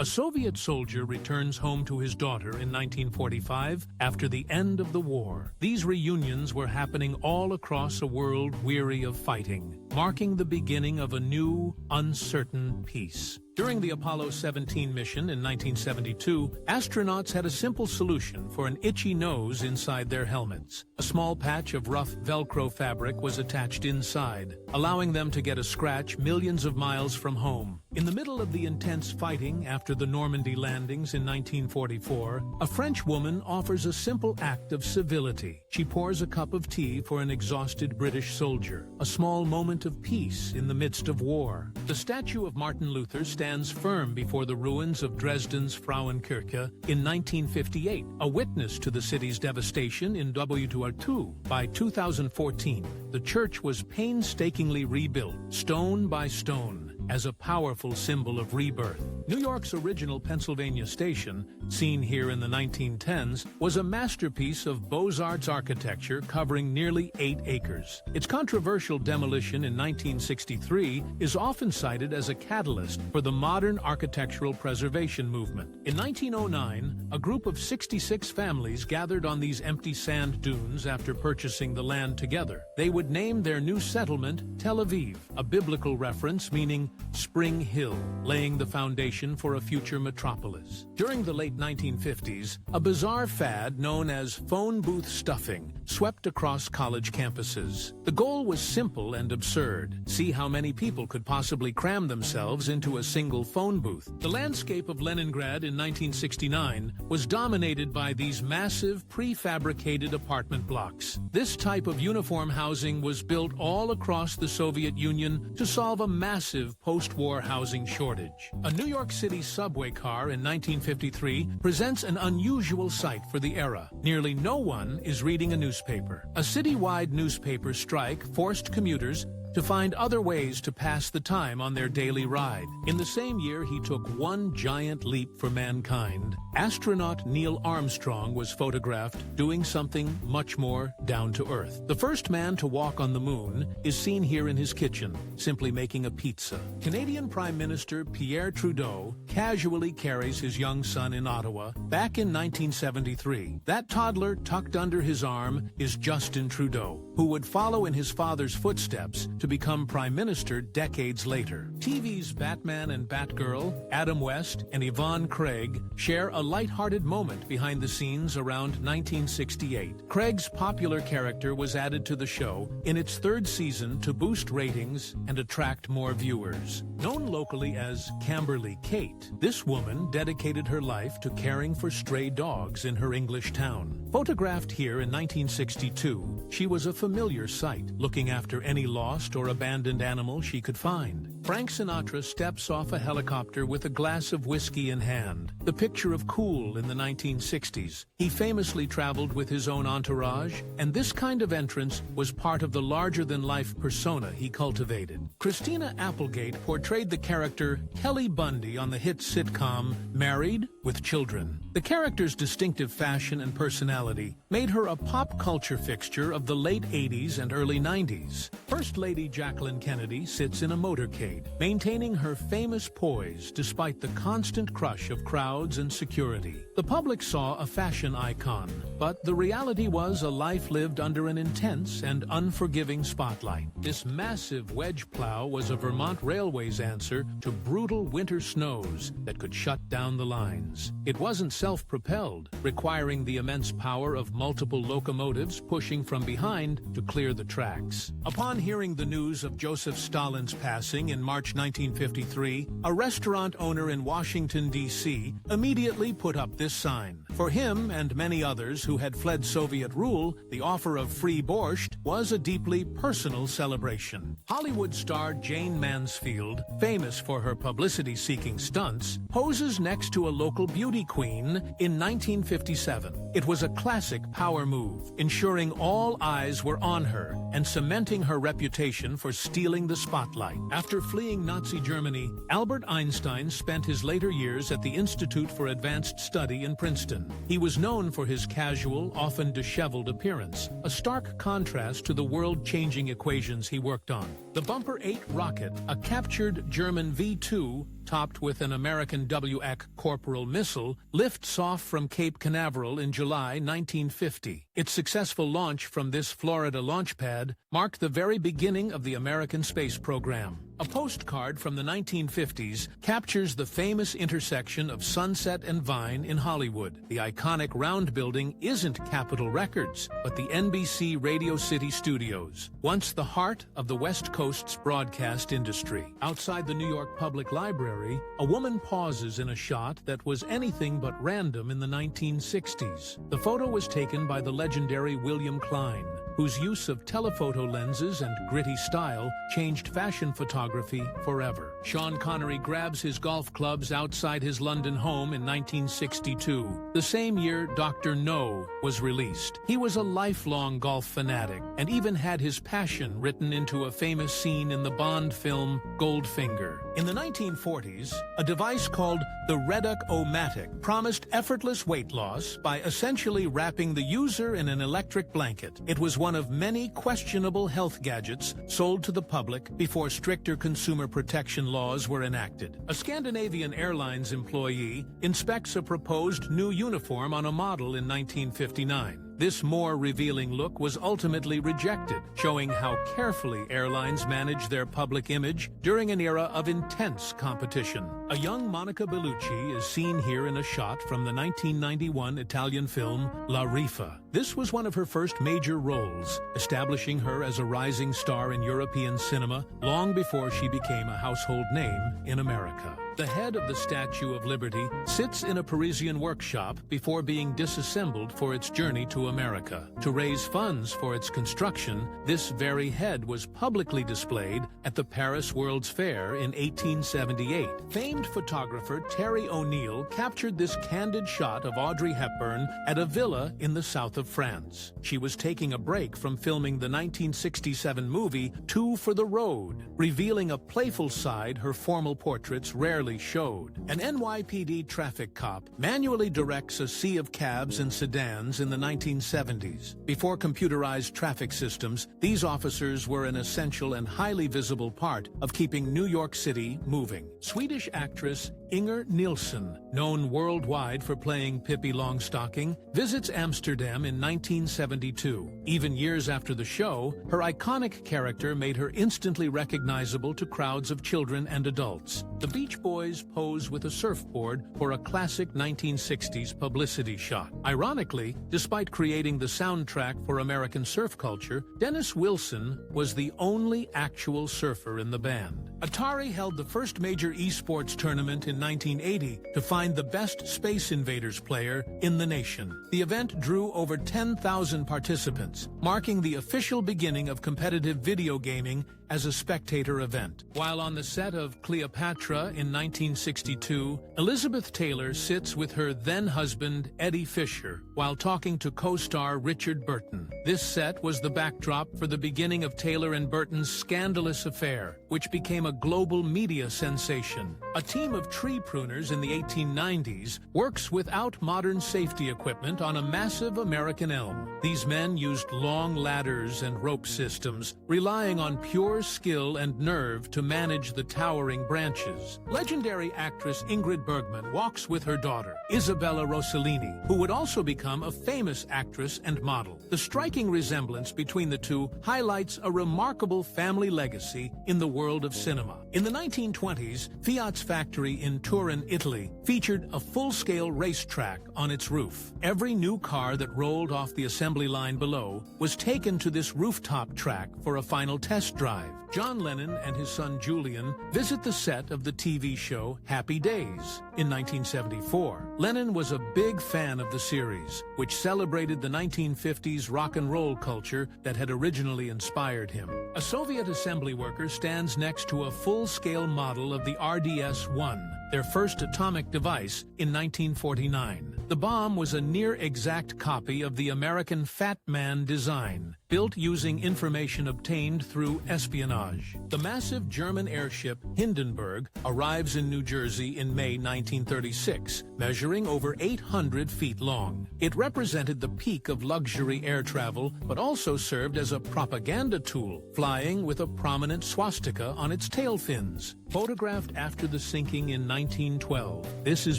A Soviet soldier returns home to his daughter in 1945 after the end of the war. These reunions were happening all across a world weary of fighting, marking the beginning of a new, uncertain peace. During the Apollo 17 mission in 1972, astronauts had a simple solution for an itchy nose inside their helmets. A small patch of rough Velcro fabric was attached inside, allowing them to get a scratch millions of miles from home. In the middle of the intense fighting after the Normandy landings in 1944, a French woman offers a simple act of civility. She pours a cup of tea for an exhausted British soldier, a small moment of peace in the midst of war. The statue of Martin Luther stands firm before the ruins of Dresden's Frauenkirche in 1958, a witness to the city's devastation in WRII. By 2014, the church was painstakingly rebuilt, stone by stone, as a powerful symbol of rebirth. New York's original Pennsylvania Station, seen here in the 1910s, was a masterpiece of Beaux-Arts architecture covering nearly 8 acres. Its controversial demolition in 1963 is often cited as a catalyst for the modern architectural preservation movement. In 1909, a group of 66 families gathered on these empty sand dunes after purchasing the land together. They would name their new settlement Tel Aviv, a biblical reference meaning Spring Hill, laying the foundation for a future metropolis. During the late 1950s, a bizarre fad known as phone booth stuffing swept across college campuses. The goal was simple and absurd. See how many people could possibly cram themselves into a single phone booth. The landscape of Leningrad in 1969 was dominated by these massive prefabricated apartment blocks. This type of uniform housing was built all across the Soviet Union to solve a massive post-war housing shortage. A New York City subway car in 1953 presents an unusual sight for the era. Nearly no one is reading a newspaper. A citywide newspaper strike forced commuters to find other ways to pass the time on their daily ride. In the same year he took one giant leap for mankind, astronaut Neil Armstrong was photographed doing something much more down to earth. The first man to walk on the moon is seen here in his kitchen, simply making a pizza. Canadian Prime Minister Pierre Trudeau casually carries his young son in Ottawa back in 1973. That toddler tucked under his arm is Justin Trudeau, who would follow in his father's footsteps to become Prime Minister decades later. TV's Batman and Batgirl, Adam West, and Yvonne Craig share a light-hearted moment behind the scenes around 1968. Craig's popular character was added to the show in its 3rd season to boost ratings and attract more viewers. Known locally as Camberly Kate, this woman dedicated her life to caring for stray dogs in her English town. Photographed here in 1962, she was a familiar sight, looking after any lost or abandoned animal she could find. Frank Sinatra steps off a helicopter with a glass of whiskey in hand, the picture of cool in the 1960s. He famously traveled with his own entourage, and this kind of entrance was part of the larger-than-life persona he cultivated. Christina Applegate portrayed the character Kelly Bundy on the hit sitcom Married with Children. The character's distinctive fashion and personality made her a pop culture fixture of the late 80s and early 90s. First Lady Jacqueline Kennedy sits in a motorcade, maintaining her famous poise despite the constant crush of crowds and security. The public saw a fashion icon, but the reality was a life lived under an intense and unforgiving spotlight. This massive wedge plow was a Vermont Railway's answer to brutal winter snows that could shut down the lines. It wasn't self-propelled, requiring the immense power of multiple locomotives pushing from behind to clear the tracks. Upon hearing the news of Joseph Stalin's passing in March 1953, a restaurant owner in Washington, D.C. immediately put up this sign. For him and many others who had fled Soviet rule, the offer of free borscht was a deeply personal celebration. Hollywood star Jane Mansfield, famous for her publicity-seeking stunts, poses next to a local beauty queen in 1957. It was a classic power move, ensuring all eyes were on her and cementing her reputation for stealing the spotlight. After fleeing Nazi Germany, Albert Einstein spent his later years at the Institute for Advanced Study in Princeton. He was known for his casual, often disheveled appearance, a stark contrast to the world-changing equations he worked on. The Bumper 8 rocket, a captured German V-2 topped with an American WX Corporal missile, lifts off from Cape Canaveral in July 1950. Its successful launch from this Florida launch pad marked the very beginning of the American space program. A postcard from the 1950s captures the famous intersection of Sunset and Vine in Hollywood. The iconic round building isn't Capitol Records, but the NBC Radio City Studios, once the heart of the West Coast's broadcast industry. Outside the New York Public Library, a woman pauses in a shot that was anything but random in the 1960s. The photo was taken by the legendary William Klein, whose use of telephoto lenses and gritty style changed fashion photography forever. Sean Connery grabs his golf clubs outside his London home in 1962, the same year Dr. No was released. He was a lifelong golf fanatic and even had his passion written into a famous scene in the Bond film Goldfinger. In the 1940s, a device called the Reduc-O-Matic promised effortless weight loss by essentially wrapping the user in an electric blanket. It was one of many questionable health gadgets sold to the public before stricter consumer protection laws were enacted. A Scandinavian Airlines employee inspects a proposed new uniform on a model in 1959. This more revealing look was ultimately rejected, showing how carefully airlines manage their public image during an era of intense competition. A young Monica Bellucci is seen here in a shot from the 1991 Italian film La Rifa. This was one of her first major roles, establishing her as a rising star in European cinema long before she became a household name in America. The head of the Statue of Liberty sits in a Parisian workshop before being disassembled for its journey to America. To raise funds for its construction, this very head was publicly displayed at the Paris World's Fair in 1878. Famed photographer Terry O'Neill captured this candid shot of Audrey Hepburn at a villa in the south of France. She was taking a break from filming the 1967 movie Two for the Road, revealing a playful side her formal portraits rarely showed. An NYPD traffic cop manually directs a sea of cabs and sedans in the 1970s. Before computerized traffic systems, these officers were an essential and highly visible part of keeping New York City moving. Swedish actress Inger Nilsson, known worldwide for playing Pippi Longstocking, visits Amsterdam in 1972. Even years after the show, her iconic character made her instantly recognizable to crowds of children and adults. The Beach Boys pose with a surfboard for a classic 1960s publicity shot. Ironically, despite creating the soundtrack for American surf culture, Dennis Wilson was the only actual surfer in the band. Atari held the first major esports tournament in 1980 to find the best Space Invaders player in the nation. The event drew over 10,000 participants, marking the official beginning of competitive video gaming as a spectator event. While on the set of Cleopatra in 1962, Elizabeth Taylor sits with her then-husband Eddie Fisher while talking to co-star Richard Burton. This set was the backdrop for the beginning of Taylor and Burton's scandalous affair, which became a global media sensation. A team of tree pruners in the 1890s works without modern safety equipment on a massive American elm. These men used long ladders and rope systems, relying on pure skill and nerve to manage the towering branches. Legendary actress Ingrid Bergman walks with her daughter, Isabella Rossellini, who would also become a famous actress and model. The striking resemblance between the two highlights a remarkable family legacy in the world of cinema. In the 1920s, Fiat's factory in Turin, Italy, featured a full-scale racetrack on its roof. Every new car that rolled off the assembly line below was taken to this rooftop track for a final test drive. John Lennon and his son Julian visit the set of the TV show Happy Days in 1974. Lennon was a big fan of the series, which celebrated the 1950s rock and roll culture that had originally inspired him. A Soviet assembly worker stands next to a full-scale model of the RDS-1, their first atomic device, in 1949. The bomb was a near-exact copy of the American Fat Man design, built using information obtained through espionage. The massive German airship Hindenburg arrives in New Jersey in May 1936, measuring over 800 feet long. It represented the peak of luxury air travel, but also served as a propaganda tool, flying with a prominent swastika on its tail fins. Photographed after the sinking in 1912, this is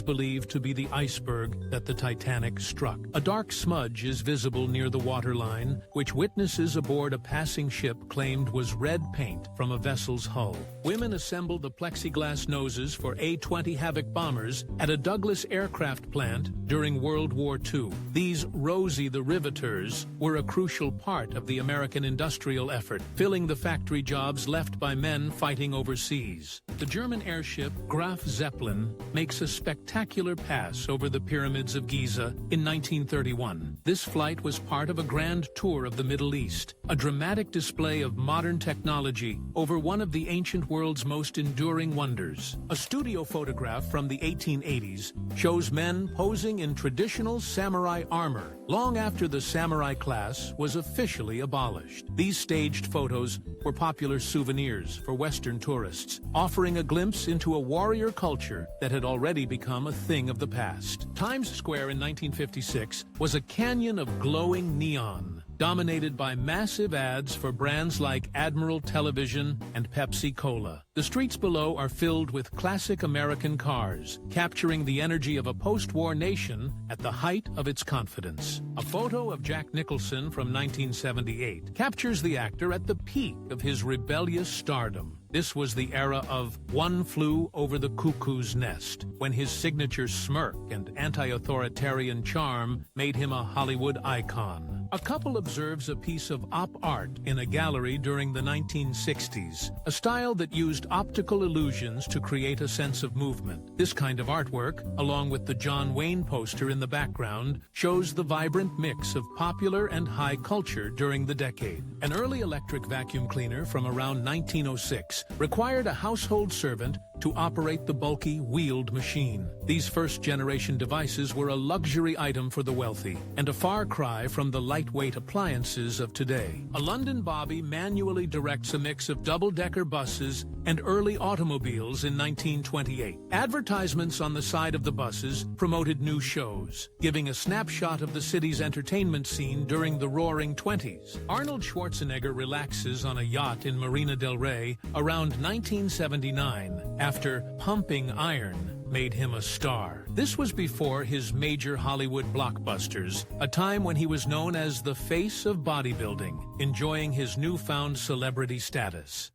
believed to be the iceberg that the Titanic struck. A dark smudge is visible near the waterline, which witnesses aboard a passing ship claimed was red paint from a vessel's hull. Women assembled the plexiglass noses for A-20 Havoc bombers at a Douglas aircraft plant during World War II. These Rosie the Riveters were a crucial part of the American industrial effort, filling the factory jobs left by men fighting overseas. The German airship Graf Zeppelin makes a spectacular pass over the pyramids of Giza in 1931. This flight was part of a grand tour of the Middle East, a dramatic display of modern technology over one of the ancient world's most enduring wonders. A studio photograph from the 1880s shows men posing in traditional samurai armor, long after the samurai class was officially abolished. These staged photos were popular souvenirs for Western tourists, offering a glimpse into a warrior culture that had already become a thing of the past. Times Square in 1956 was a canyon of glowing neon, dominated by massive ads for brands like Admiral Television and Pepsi-Cola. The streets below are filled with classic American cars, capturing the energy of a post-war nation at the height of its confidence. A photo of Jack Nicholson from 1978 captures the actor at the peak of his rebellious stardom. This was the era of One Flew Over the Cuckoo's Nest, when his signature smirk and anti-authoritarian charm made him a Hollywood icon. A couple observes a piece of op art in a gallery during the 1960s, a style that used optical illusions to create a sense of movement. This kind of artwork, along with the John Wayne poster in the background, shows the vibrant mix of popular and high culture during the decade. An early electric vacuum cleaner from around 1906 required a household servant to operate the bulky wheeled machine. These first-generation devices were a luxury item for the wealthy, and a far cry from the lightweight appliances of today. A London bobby manually directs a mix of double-decker buses and early automobiles in 1928. Advertisements on the side of the buses promoted new shows, giving a snapshot of the city's entertainment scene during the Roaring '20s. Arnold Schwarzenegger relaxes on a yacht in Marina del Rey around 1979 after Pumping Iron made him a star. This was before his major Hollywood blockbusters, a time when he was known as the face of bodybuilding, enjoying his newfound celebrity status.